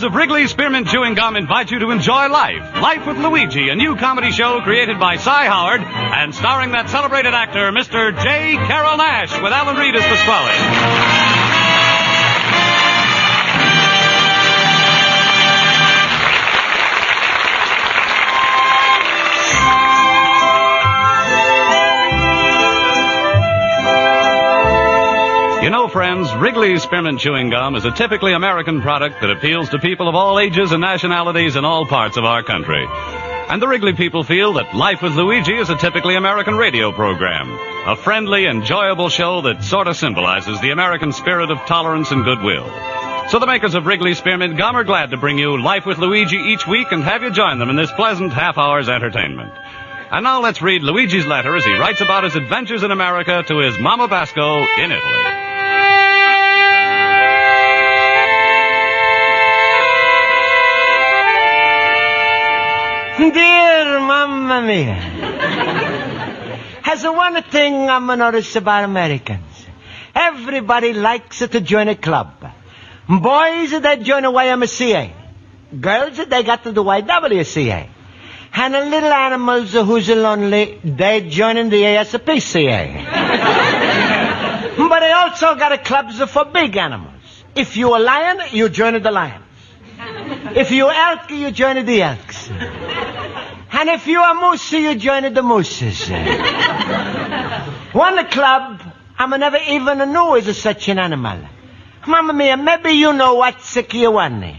makers of Wrigley Spearmint Chewing Gum invite you to enjoy Life. Life with Luigi, a new comedy show created by Cy Howard and starring that celebrated actor, Mr. J. Carroll Nash, with Alan Reed as Pasquale. You know, friends, Wrigley's Spearmint Chewing Gum is a typically American product that appeals to people of all ages and nationalities in all parts of our country. And the Wrigley people feel that Life with Luigi is a typically American radio program, a friendly, enjoyable show that sort of symbolizes the American spirit of tolerance and goodwill. So the makers of Wrigley Spearmint Gum are glad to bring you Life with Luigi each week and have you join them in this pleasant half-hour's entertainment. And now let's read Luigi's letter as he writes about his adventures in America to his Mama Basco in Italy. Dear Mamma Mia, has one thing I'm noticed about Americans. Everybody likes to join a club. Boys, they join a YMCA. Girls, they got to the YWCA. And the little animals who's lonely, they join in the ASPCA. But they also got a clubs for big animals. If you're a lion, you join the lions. If you're elk, you join the elks. And if you're a moose, you join the mooses. One club I never even knew is such an animal. Mamma Mia, maybe you know what's a Kiawani.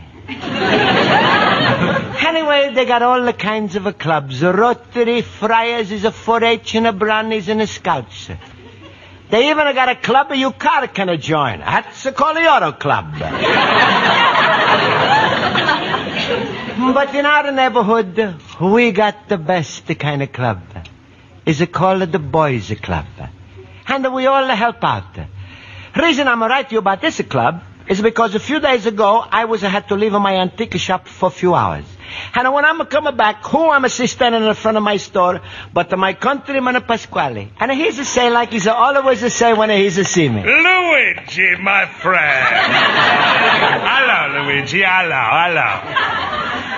Anyway, they got all the kinds of clubs. Rotary, Friars, is a 4-H, and a Brownies, and a Scouts. They even got a club your car can join. That's called the Auto Club. But in our neighborhood, we got the best kind of club. It's called the Boys Club. And we all help out. Reason I'm writing you about this club is because a few days ago, I had to leave my antique shop for a few hours. And when I'm coming back, who I'm standing in front of my store but my countryman Pasquale. And he's a say like he's always a say when he's a see me. Luigi, my friend. Hello, Luigi. Hello.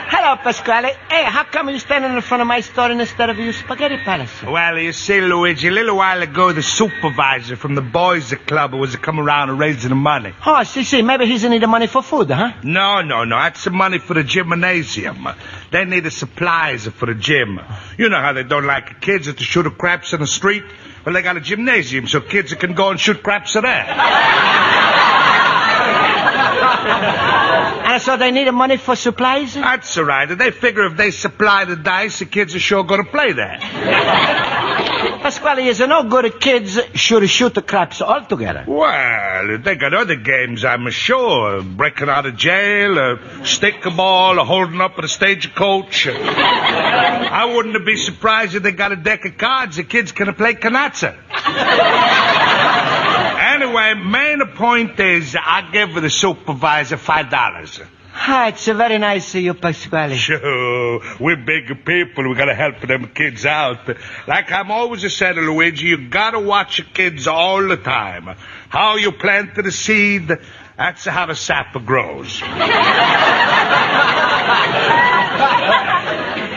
Hello, Pasquale. Hey, how come you standing in front of my store instead of your spaghetti palace? Well, you see, Luigi, a little while ago, the supervisor from the Boys Club was coming around and raising the money. Oh, see, maybe he's need the money for food, huh? No. That's the money for the gymnasium. They need the supplies for the gym. You know how they don't like kids to shoot craps in the street? Well, they got a gymnasium so kids can go and shoot craps there. And so they need money for supplies? That's all right. They figure if they supply the dice, the kids are sure going to play there. Pasquale, is no good kids should shoot the craps altogether. Well, they got other games, I'm sure. Breaking out of jail, stick-a-ball, holding up at a stagecoach. I wouldn't be surprised if they got a deck of cards. The kids can play canazza. Anyway, main point is I give the supervisor $5. Ah, it's very nice of you, Pasquale. Sure, we're big people. We gotta help them kids out. Like I'm always saying, Luigi, you gotta watch your kids all the time. How you plant the seed, that's how the sap grows.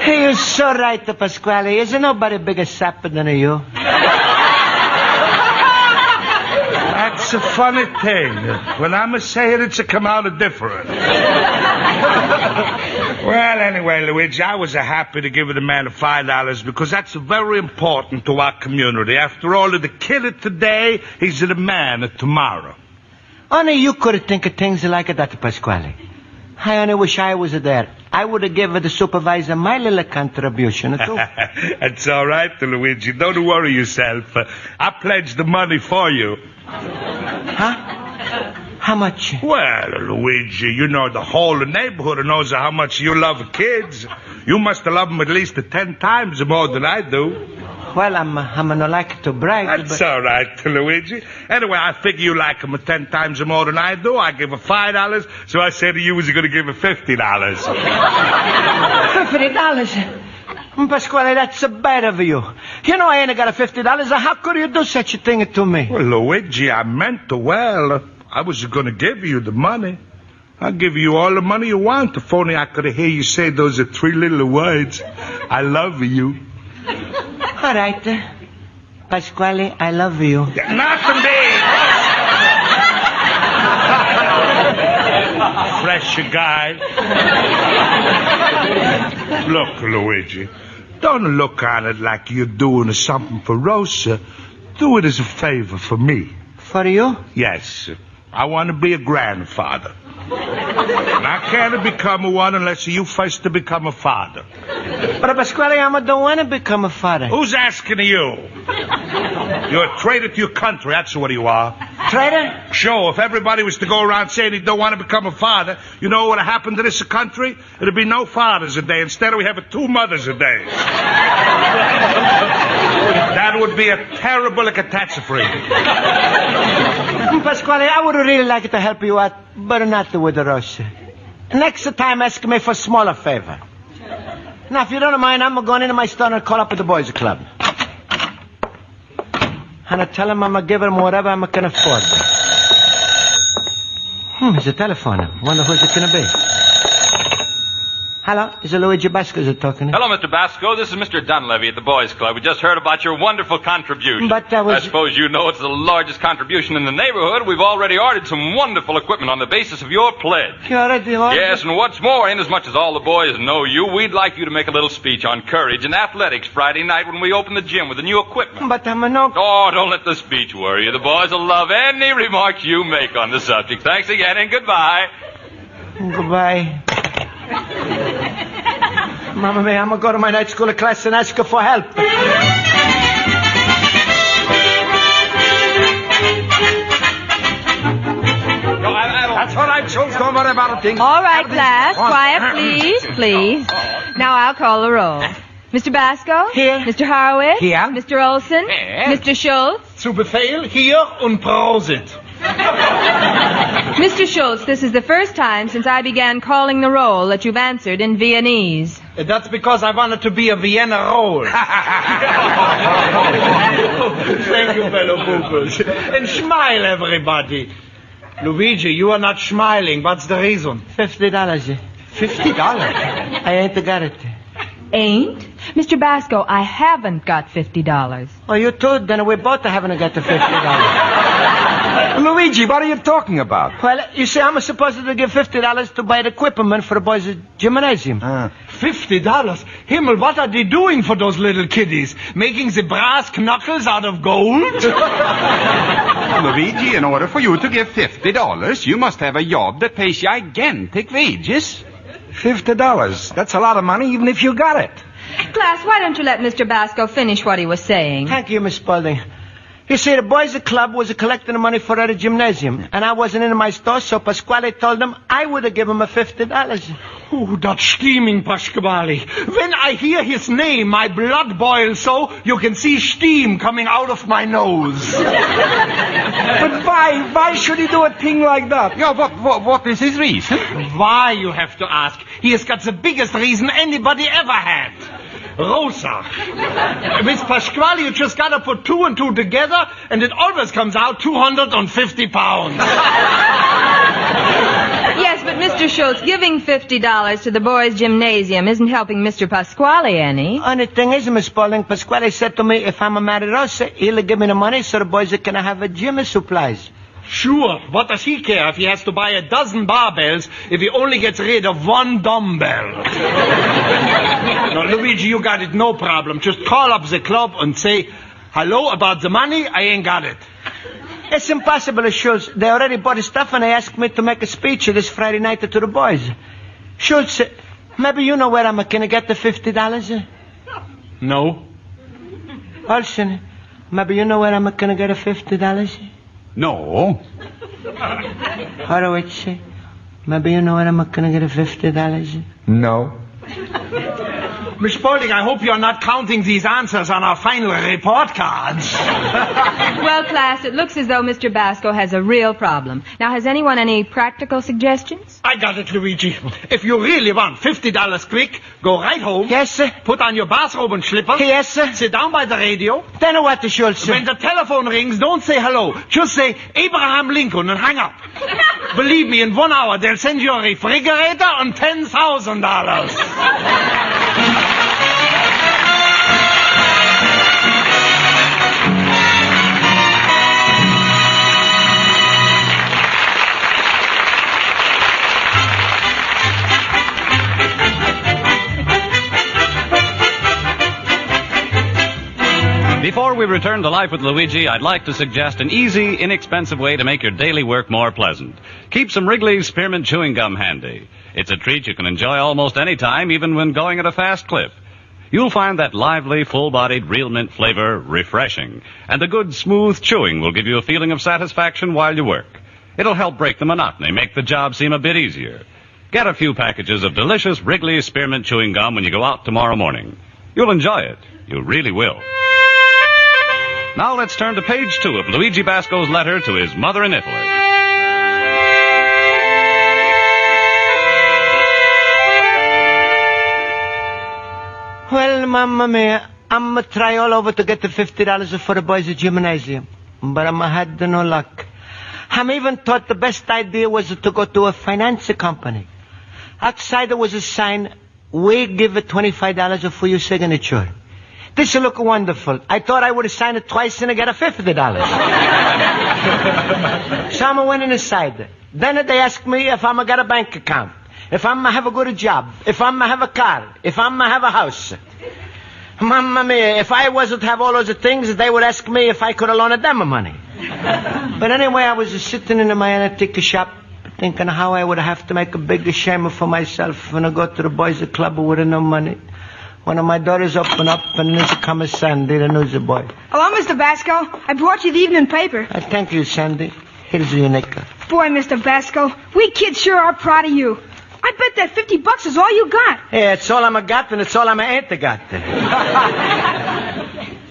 You're so right, Pasquale. Isn't nobody bigger sap than you? That's a funny thing. When I'm saying it's come out different. Well, anyway, Luigi, I was happy to give the man $5 because that's very important to our community. After all, the kid today, he's the man tomorrow. Only you could think of things like that, Pasquale. I only wish I was there. I would have given the supervisor my little contribution, too. That's all right, Luigi. Don't worry yourself. I pledged the money for you. Huh? How much? Well, Luigi, you know the whole neighborhood knows how much you love kids. You must love them at least 10 times more than I do. Well, I'm not like to brag. That's all right, Luigi. Anyway, I figure you like them 10 times more than I do. I give $5, so I said you was going to give $50. $50? Pasquale, that's bad of you. You know I ain't got $50. How could you do such a thing to me? Well, Luigi, I meant well. I was going to give you the money. I'll give you all the money you want if only I could hear you say those 3 little words. I love you. All right. Pasquale, I love you. Not to me. Fresh guy. Look, Luigi, don't look on it like you're doing something for Rosa. Do it as a favor for me. For you? Yes. I want to be a grandfather. And I can't become one unless you first to become a father. But Pasquale, I don't want to become a father. Who's asking you? You're a traitor to your country, that's what you are. Traitor? Sure, if everybody was to go around saying they don't want to become a father, you know what would happen to this country? It'd be no fathers a day. Instead, we have 2 mothers a day. That would be a terrible catastrophe. Pasquale, I would really like to help you out, but not with the Rosa. Next time, ask me for a smaller favor. Now, if you don't mind, I'm going into my store and call up at the boys' club. And I tell them I'm going to give them whatever I can afford. It's a telephone. Wonder who's it going to be. Hello, is it Luigi Basco talking? Hello, Mr. Basco. This is Mr. Dunleavy at the Boys Club. We just heard about your wonderful contribution. But that was... I suppose you know it's the largest contribution in the neighborhood. We've already ordered some wonderful equipment on the basis of your pledge. You already ordered? Yes, and what's more, inasmuch as all the boys know you, we'd like you to make a little speech on courage and athletics Friday night when we open the gym with the new equipment. But I'm no... Oh, don't let the speech worry you. The boys will love any remarks you make on the subject. Thanks again, and goodbye. Goodbye. Mamma mia, I'm going to go to my night school class and ask her for help. That's all right, Schultz. Don't worry about a thing. All right, class. Quiet, please, please. Now I'll call the roll. Mr. Basco? Here. Mr. Horowitz? Here. Mr. Olson? Here. Mr. Schultz? Zu Befehl, hier und Prosit. Mr. Schultz, this is the first time since I began calling the roll that you've answered in Viennese. That's because I wanted to be a Vienna roll. Thank you, fellow boopers. And smile, everybody. Luigi, you are not smiling. What's the reason? $50. $50? I ain't got it. Ain't? Mr. Basco, I haven't got $50. Oh, you too? Then we both haven't got the $50. Luigi, what are you talking about? Well, you see, I'm supposed to give $50 to buy the equipment for the boys' gymnasium. $50? Himmel, what are they doing for those little kiddies? Making the brass knuckles out of gold? Luigi, in order for you to give $50, you must have a job that pays gigantic wages. $50? That's a lot of money, even if you got it. Class, why don't you let Mr. Basco finish what he was saying? Thank you, Miss Spaulding. You see, the boys' club was collecting the money for the gymnasium, and I wasn't in my store, so Pasquale told them I would have given him $50. Oh, that steaming Pasquale. When I hear his name, my blood boils so you can see steam coming out of my nose. But why? Why should he do a thing like that? Yeah, what is his reason? Why, you have to ask. He has got the biggest reason anybody ever had. Rosa. With Pasquale, you just gotta put 2 and 2 together, and it always comes out 250 pounds. Yes, but Mr. Schultz, giving $50 to the boys' gymnasium isn't helping Mr. Pasquale any. Only thing is, Miss Spaulding, Pasquale said to me if I'm a married Rosa, he'll give me the money so the boys can have a gym supplies. Sure. What does he care if he has to buy a dozen barbells if he only gets rid of 1 dumbbell? Now, Luigi, you got it, no problem. Just call up the club and say, hello, about the money, I ain't got it. It's impossible, Schultz. They already bought the stuff and they asked me to make a speech this Friday night to the boys. Schultz, maybe you know where I'm going to get the $50? No. Olson, maybe you know where I'm going to get the $50? No. Horowitz, maybe you know where I'm going to get the $50? No. Miss Spaulding, I hope you're not counting these answers on our final report cards. Well, class, it looks as though Mr. Basco has a real problem. Now, has anyone any practical suggestions? I got it, Luigi. If you really want $50 quick, go right home. Yes, sir. Put on your bathrobe and slippers. Yes, sir. Sit down by the radio. Then what, Schultz? When the telephone rings, don't say hello. Just say Abraham Lincoln and hang up. Believe me, in 1 hour, they'll send you a refrigerator and $10,000. Before we return to Life with Luigi, I'd like to suggest an easy, inexpensive way to make your daily work more pleasant. Keep some Wrigley's Spearmint Chewing Gum handy. It's a treat you can enjoy almost any time, even when going at a fast clip. You'll find that lively, full-bodied real mint flavor refreshing, and the good, smooth chewing will give you a feeling of satisfaction while you work. It'll help break the monotony, make the job seem a bit easier. Get a few packages of delicious Wrigley's Spearmint Chewing Gum when you go out tomorrow morning. You'll enjoy it. You really will. Now let's turn to page 2 of Luigi Basco's letter to his mother in Italy. Well, Mamma Mia, I'm going to try all over to get the $50 for the boys at gymnasium. But I'm had no luck. I'm even thought the best idea was to go to a finance company. Outside there was a sign, we give it $25 for your signature. This will look wonderful. I thought I would have signed it twice and I get a $50. So I went inside. Then they asked me if I'm got a bank account, if I'm have a good job, if I'm have a car, if I'm have a house. Mamma mia, if I wasn't have all those things, they would ask me if I could have loaned them money. But anyway, I was sitting in my antique shop thinking how I would have to make a big shame for myself when I go to the boys' club with no money. One of my daughters open up, and there's comes Sandy, the newsboy. Hello, Mr. Basco. I brought you the evening paper. Thank you, Sandy. Here's your nickel. Boy, Mr. Basco, we kids sure are proud of you. I bet that $50 is all you got. Yeah, it's all I'm got, and it's all I'm ain't got.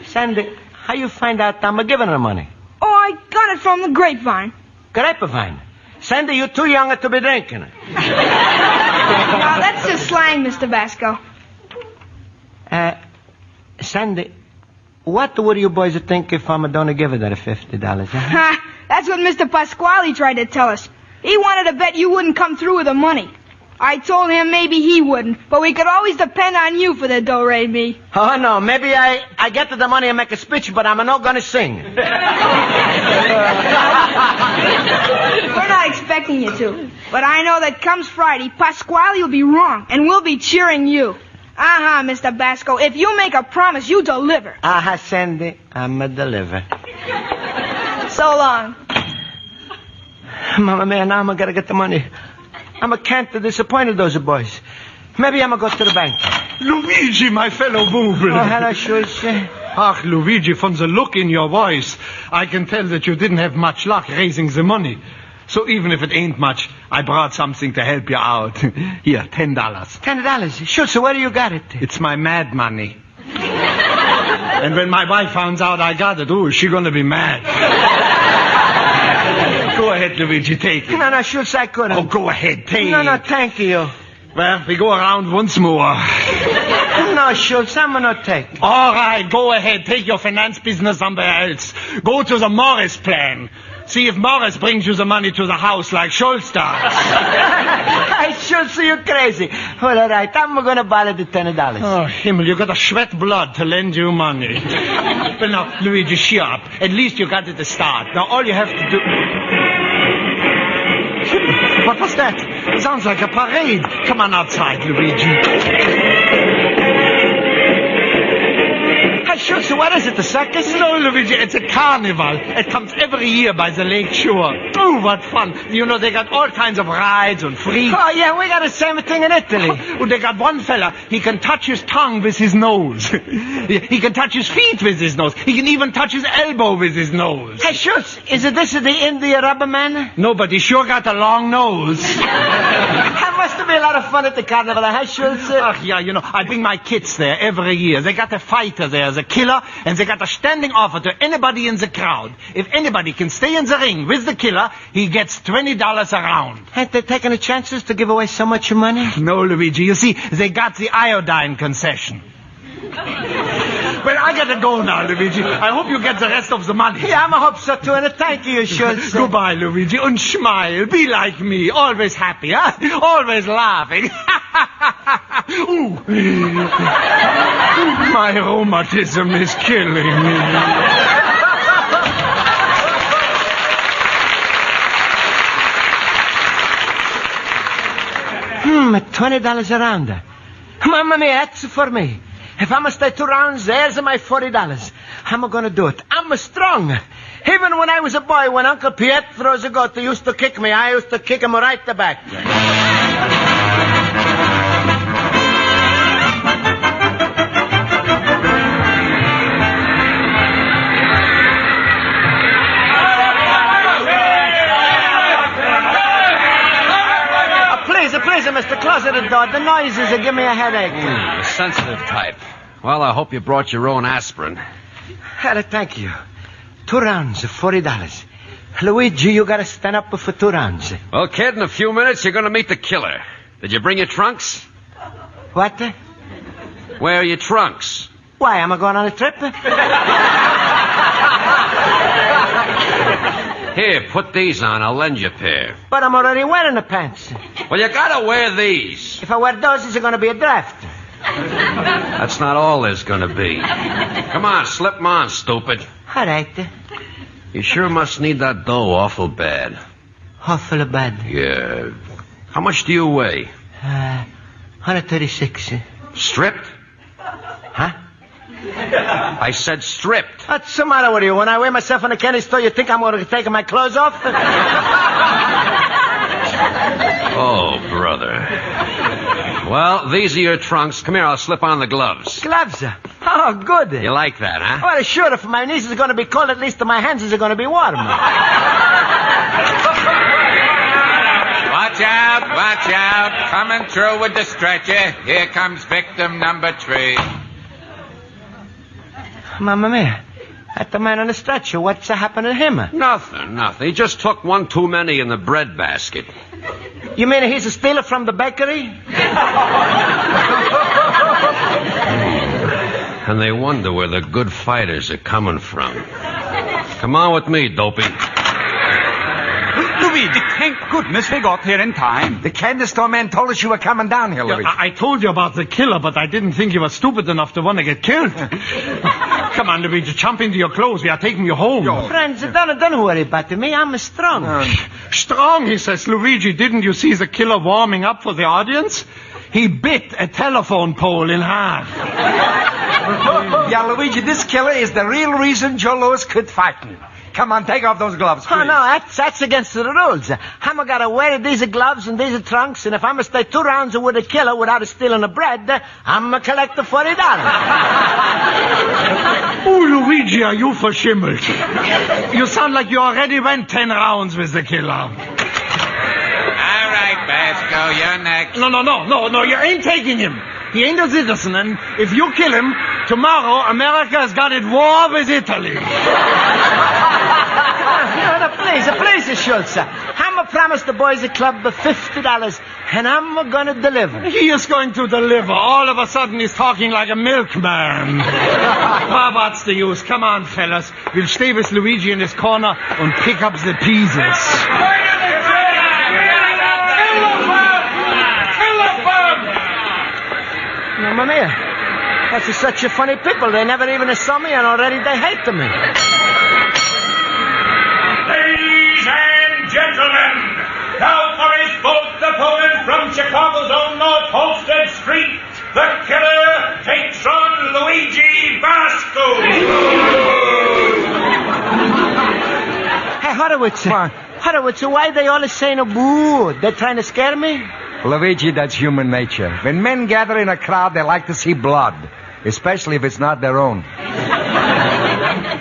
Sandy, how you find out I'm giving her money? Oh, I got it from the grapevine. Grapevine? Sandy, you're too young to be drinking it. Now, that's just slang, Mr. Basco. Sandy, what would you boys think if I'm going to give her that $50? Huh? That's what Mr. Pasquale tried to tell us. He wanted to bet you wouldn't come through with the money. I told him maybe he wouldn't, but we could always depend on you for the do-re-mi. Oh, no, maybe I get the money and make a speech, but I'm not going to sing. We're not expecting you to, but I know that comes Friday, Pasquale will be wrong, and we'll be cheering you. Uh-huh, Mr. Basco. If you make a promise, you deliver. Uh-huh, Sandy. I'm a deliver. So long. Mama, man, now I'm going to get the money. I'm a can't disappointed those boys. Maybe I'm going to go to the bank. Luigi, my fellow booble. Oh, hello, Schultz. Ach, Luigi, from the look in your voice, I can tell that you didn't have much luck raising the money. So even if it ain't much, I brought something to help you out. Here, $10. $10? Schultz, where do you got it? It's my mad money. And when my wife finds out I got it, is she gonna be mad? Go ahead, Luigi, take it. No, Schultz, I couldn't. Oh, go ahead, take it. No, thank you. Well, we go around once more. No, Schultz, I'm not take. All right, go ahead. Take your finance business somewhere else. Go to the Morris plan. See if Morris brings you the money to the house like Schultz does. Schultz, you're crazy. Well, all right, I'm going to borrow the $10. Oh, Himmel, you got to sweat blood to lend you money. Well, now, Luigi, cheer up. At least you got it to start. Now, all you have to do... What was that? Sounds like a parade. Come on outside, Luigi. sure. So what is it, the circus? No, Luigi, it's a carnival. It comes every year by the lake shore. Oh, what fun. You know, they got all kinds of rides and free. Oh, yeah, we got the same thing in Italy. Oh, they got one fella, he can touch his tongue with his nose. He can touch his feet with his nose. He can even touch his elbow with his nose. Hey, Schultz, is it this is the India rubber man? No, but he sure got a long nose. That must have been a lot of fun at the carnival, huh, Schultz? Ach, yeah, you know, I bring my kids there every year. They got a fighter there, the killer, and they got a standing offer to anybody in the crowd. If anybody can stay in the ring with the killer, he gets $20 a round. Ain't they taking the chances to give away so much money? No, Luigi, you see, they got the iodine concession. Well, I gotta go now, Luigi. I hope you get the rest of the money. Yeah, I hope so, too, and thank you, Schultz. Goodbye, Luigi, and smile. Be like me, always happy, huh? Always laughing. Ooh. My rheumatism is killing me. $20 a round. Mamma mia, that's for me. If I'm going to stay 2 rounds, there's my $40. I'm going to do it. I'm strong. Even when I was a boy, when Uncle Pietro Zagotto used to kick me, I used to kick him right the back. Please, Mr. Close the door. The noises give me a headache. The sensitive type. Well, I hope you brought your own aspirin. Thank you. 2 rounds, $40. Luigi, you gotta stand up for 2 rounds. Well, kid, in a few minutes you're gonna meet the killer. Did you bring your trunks? What? Where are your trunks? Why, am I going on a trip? Here, put these on. I'll lend you a pair. But I'm already wearing the pants. Well, you gotta wear these. If I wear those, it's gonna be a draft. That's not all there's gonna be. Come on, slip 'em on, stupid. All right. You sure must need that dough awful bad. Awful bad. Yeah. How much do you weigh? 136. Stripped? Huh? I said stripped. What's the matter with you? When I weigh myself in a candy store, you think I'm going to take my clothes off? Oh, brother. Well, these are your trunks. Come here, I'll slip on the gloves. Gloves? Oh, good. You like that, huh? Well, sure, if my knees is going to be cold, at least my hands is going to be warm. Watch out. Coming through with the stretcher. Here comes victim number 3. Mamma mia. That's the man on the stretcher. What's happened to him? Nothing. He just took 1 too many in the bread basket. You mean he's a stealer from the bakery? And they wonder where the good fighters are coming from. Come on with me, dopey. Luigi, thank goodness we got here in time. The candy store man told us you were coming down here, Luigi. I told you about the killer, but I didn't think you were stupid enough to want to get killed. Come on, Luigi, jump into your clothes. We are taking you home. Friends, don't worry about me. I'm strong. Strong, he says. Luigi, didn't you see the killer warming up for the audience? He bit a telephone pole in half. Yeah, Luigi, this killer is the real reason Joe Louis quit fighting. Come on, take off those gloves, please. Oh, no, that's against the rules. I'm gotta wear these gloves and these trunks, and if I'm gonna stay 2 rounds with a killer without stealing the bread, I'm gonna collect the $40. Oh, Luigi, are you verschimmelt? You sound like you already went 10 rounds with the killer. All right, Basco, you're next. No, you ain't taking him. He ain't a citizen, and if you kill him, tomorrow America's got at war with Italy. No, please, Schultz. I'm gonna promise the boys at club $50, and I'm gonna deliver. He is going to deliver. All of a sudden, he's talking like a milkman. Well, what's the use? Come on, fellas. We'll stay with Luigi in his corner and pick up the pieces. Mamma mia. That's such a funny people. They never even saw me, and already they hate me. Ladies and gentlemen, now for his fourth opponent from Chicago's own North Halsted Street, the killer takes on Luigi Basco. Horowitz, why they always saying a boo? They're trying to scare me? Luigi, that's human nature. When men gather in a crowd, they like to see blood, especially if it's not their own.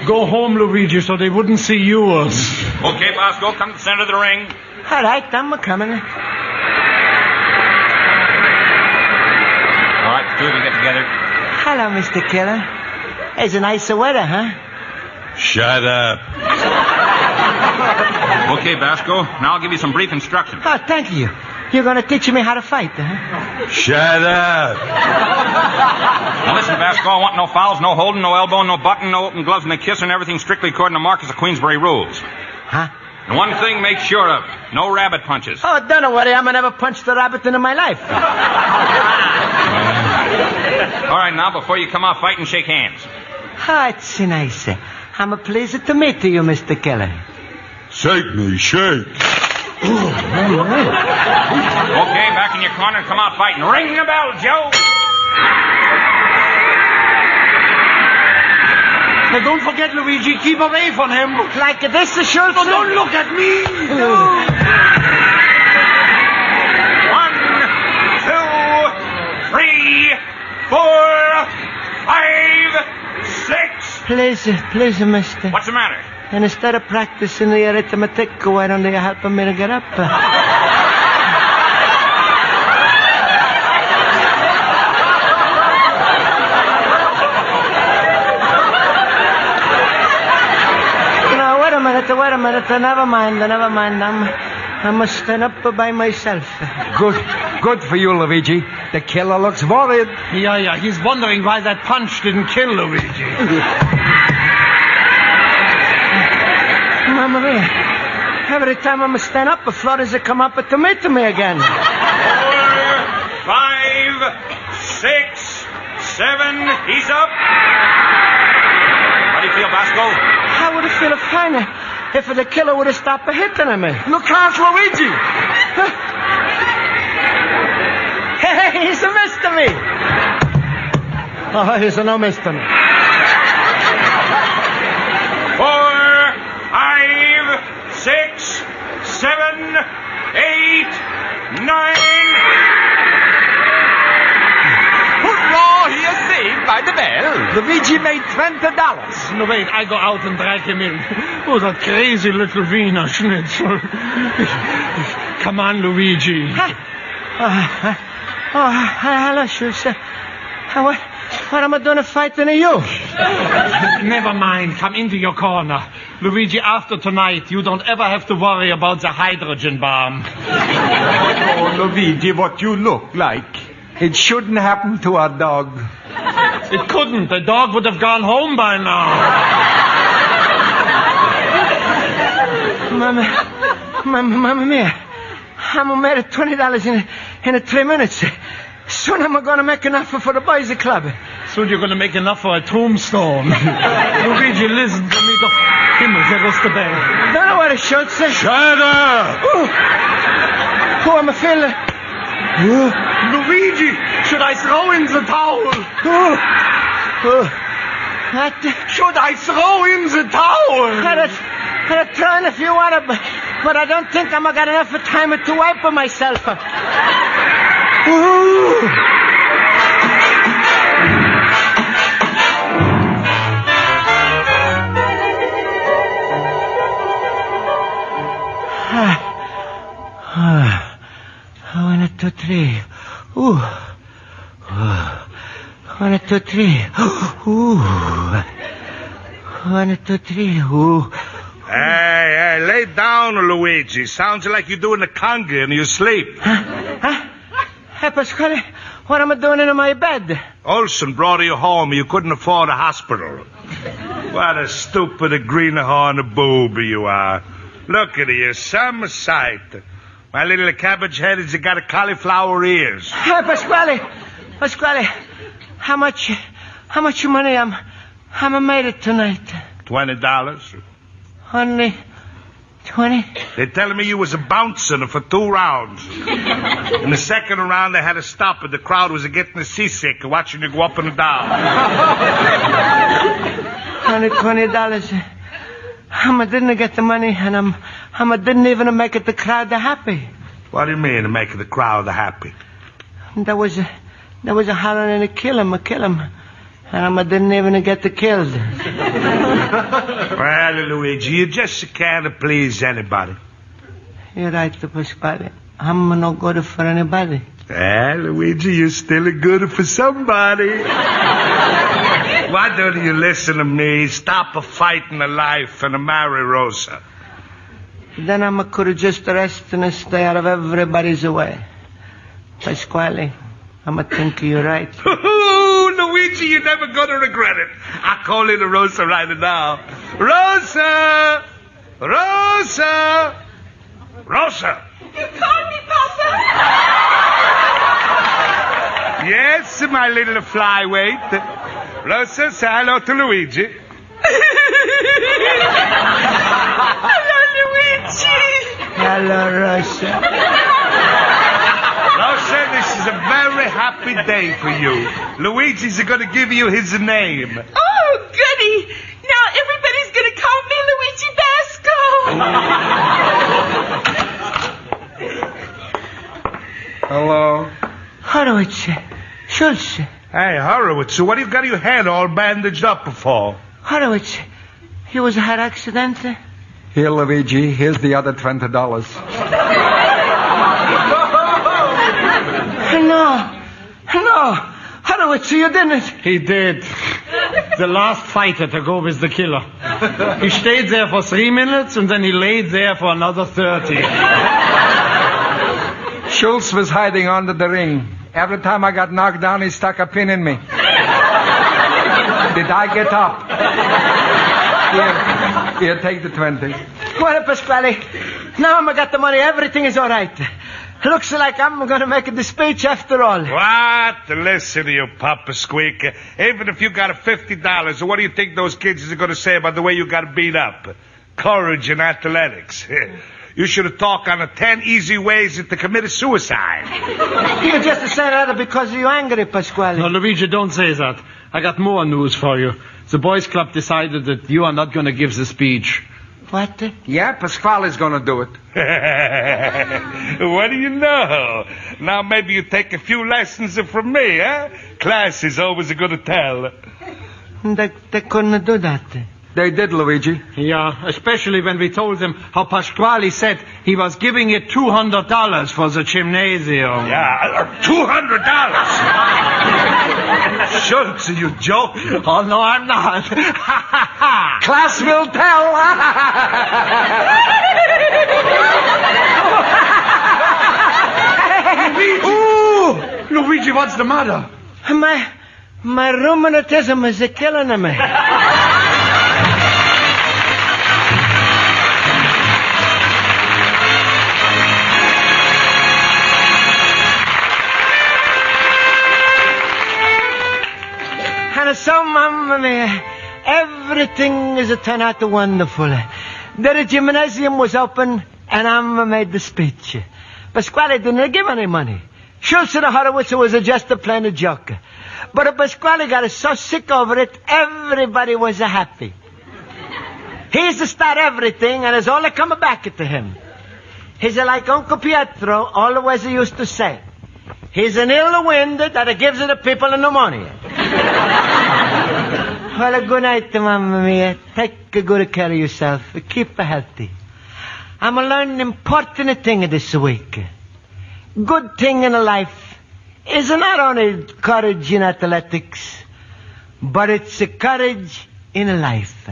Go home, Luigi, so they wouldn't see yours. Okay, Bosco, come to the center of the ring. All right, I'm coming. All right, the two of you get together. Hello, Mr. Killer. It's a nice weather, huh? Shut up. Okay, Basco, now I'll give you some brief instructions. Oh, thank you. You're going to teach me how to fight, huh? Shut up. Now listen, Basco, I want no fouls, no holding, no elbow, no button, no open gloves, and a kiss, and everything strictly according to Marcus of Queensbury rules. Huh? And one thing make sure of, no rabbit punches. Oh, don't worry, I'm never punched a rabbit in my life. All right, now, before you come off fighting, shake hands. Oh, it's nice. I'm pleased to meet you, Mr. Keller. Shake me, shake. Okay, back in your corner and come out fighting. Ring the bell, Joe. Now, don't forget, Luigi, keep away from him. Like this, the shirt? Oh, don't look at me. 1, 2, 3, 4, 5, 6. Please, mister. What's the matter? And instead of practicing the arithmetic, why don't you help me to get up? No, wait a minute. Never mind. I must stand up by myself. Good for you, Luigi. The killer looks worried. Yeah, he's wondering why that punch didn't kill Luigi. Mamma mia. Every time I stand up, the Floridas come up to meet me again. 4, 5, 6, 7. He's up. How do you feel, Basco? I would have felt fine if the killer would have stopped hitting me. Look out, Luigi! Hey, he's a mister me. Oh, he's a no mister me. 4, 5, 6, 7, 8, 9. Hurrah! He is saved by the bell. Luigi made $20. No, wait, I go out and drag him in. Oh, that crazy little Wiener Schnitzel. Come on, Luigi. Hello, Schultz. What am I doing fighting you? Never mind. Come into your corner. Luigi, after tonight, you don't ever have to worry about the hydrogen bomb. Oh, Luigi, what you look like. It shouldn't happen to our dog. It couldn't. The dog would have gone home by now. Mamma mia. I'm made $20 in 3 minutes. Soon I'm going to make enough for the boys' club. Soon you're going to make enough for a tombstone. Luigi, listen to me. The Himmel, there goes the bell. Don't worry, Schultz. Shut up! Who am I feeling? Luigi, should I throw in the towel? What? Should I throw in the towel? I'll try if you want to, but I don't think I'm got enough time to wipe myself. One, two, three. 1, 2, 3. 1, 2, 3. Hey, lay down, Luigi. Sounds like you're doing the conga in your sleep. Huh? Hey, Pasquale, what am I doing in my bed? Olson brought you home. You couldn't afford a hospital. What a stupid greenhorn booby you are. Look at you, some sight. My little cabbage head has got a cauliflower ears. Hey, Pasquale, how much money I'm made it tonight? $20. Only 20? They're telling me you was a bouncing for 2 rounds. In the second round, they had to stop, and the crowd was getting seasick watching you go up and down. Only $20. I didn't get the money, and I didn't even make it the crowd happy. What do you mean, making the crowd happy? There was a hollering to kill him, and I didn't even get killed. Well, Luigi, you just can't please anybody. You're right, Pasquale. I'm no good for anybody. Luigi, you're still good for somebody. Why don't you listen to me? Stop fighting the life and marry Rosa. Then I could just rest and stay out of everybody's way. Pasquale, I think you're right. Luigi, you're never going to regret it. I'll call in Rosa right now. Rosa! Rosa! Rosa! You called me, Papa? Yes, my little flyweight. Rosa, say hello to Luigi. Hello, Luigi. Hello, Rosa. Rosa, this is a very happy day for you. Luigi's going to give you his name. Oh, goody. Now everybody's going to call me Luigi Basco. Hello. Horowitz. Schultz. Hey, Horowitz, what do you got your head all bandaged up for? Horowitz, you was a head accident? Here, Luigi. Here's the other $20. No. Horowitz, you didn't. He did. The last fighter to go was the killer. He stayed there for 3 minutes, and then he laid there for another 30. Schultz was hiding under the ring. Every time I got knocked down, he stuck a pin in me. Did I get up? Here, take the 20. Well, Pasquale, now I got the money. Everything is all right. Looks like I'm going to make the speech after all. What? Listen to you, Papa Squeak. Even if you got $50, what do you think those kids are going to say about the way you got beat up? Courage and athletics. You should have talked on the 10 easy ways to commit a suicide. You just say that because you're angry, Pasquale. No, Luigi, don't say that. I got more news for you. The boys' club decided that you are not going to give the speech. What? Yeah, Pasquale's going to do it. What do you know? Now maybe you take a few lessons from me, huh? Class is always good to tell. They couldn't do that. They did, Luigi. Yeah, especially when we told them how Pasquale said he was giving it $200 for the gymnasium. Yeah, $200. Schultz, are you joking? Oh, no, I'm not. Class will tell. Luigi, what's the matter? My rheumatism is killing me. And so, Mamma mia, everything is turned out wonderful. The gymnasium was open, and I made the speech. Pasquale didn't give any money. Schultz and Horowitz was just a plain joke. But Pasquale got so sick over it, everybody was happy. He's to start everything, and it's all coming back to him. He's like Uncle Pietro always used to say. He's an ill wind that gives the people pneumonia. Well, good night, Mamma mia. Take good care of yourself. Keep healthy. I'm learning important thing this week. Good thing in life is not only courage in athletics, but it's courage in life.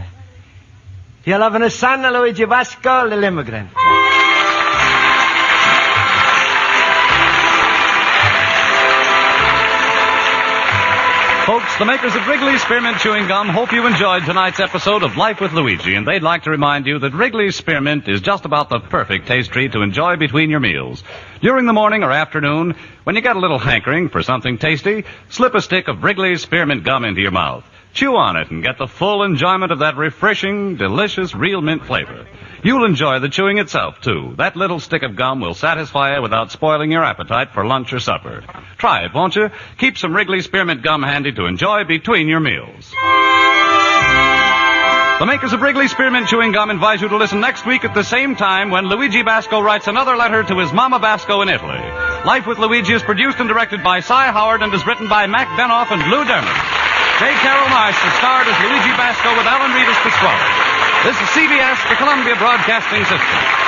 You're loving a son, Luigi Vasco, the immigrant. Folks, the makers of Wrigley's Spearmint Chewing Gum hope you enjoyed tonight's episode of Life with Luigi, and they'd like to remind you that Wrigley's Spearmint is just about the perfect taste treat to enjoy between your meals. During the morning or afternoon, when you get a little hankering for something tasty, slip a stick of Wrigley's Spearmint Gum into your mouth. Chew on it and get the full enjoyment of that refreshing, delicious real mint flavor. You'll enjoy the chewing itself, too. That little stick of gum will satisfy you without spoiling your appetite for lunch or supper. Try it, won't you? Keep some Wrigley Spearmint Gum handy to enjoy between your meals. The makers of Wrigley Spearmint Chewing Gum invite you to listen next week at the same time when Luigi Basco writes another letter to his Mama Basco in Italy. Life with Luigi is produced and directed by Cy Howard and is written by Mac Benoff and Lou Dermott. J. Carroll Marsh has starred as Luigi Basco with Alan Reed as Pasquale. This is CBS, the Columbia Broadcasting System.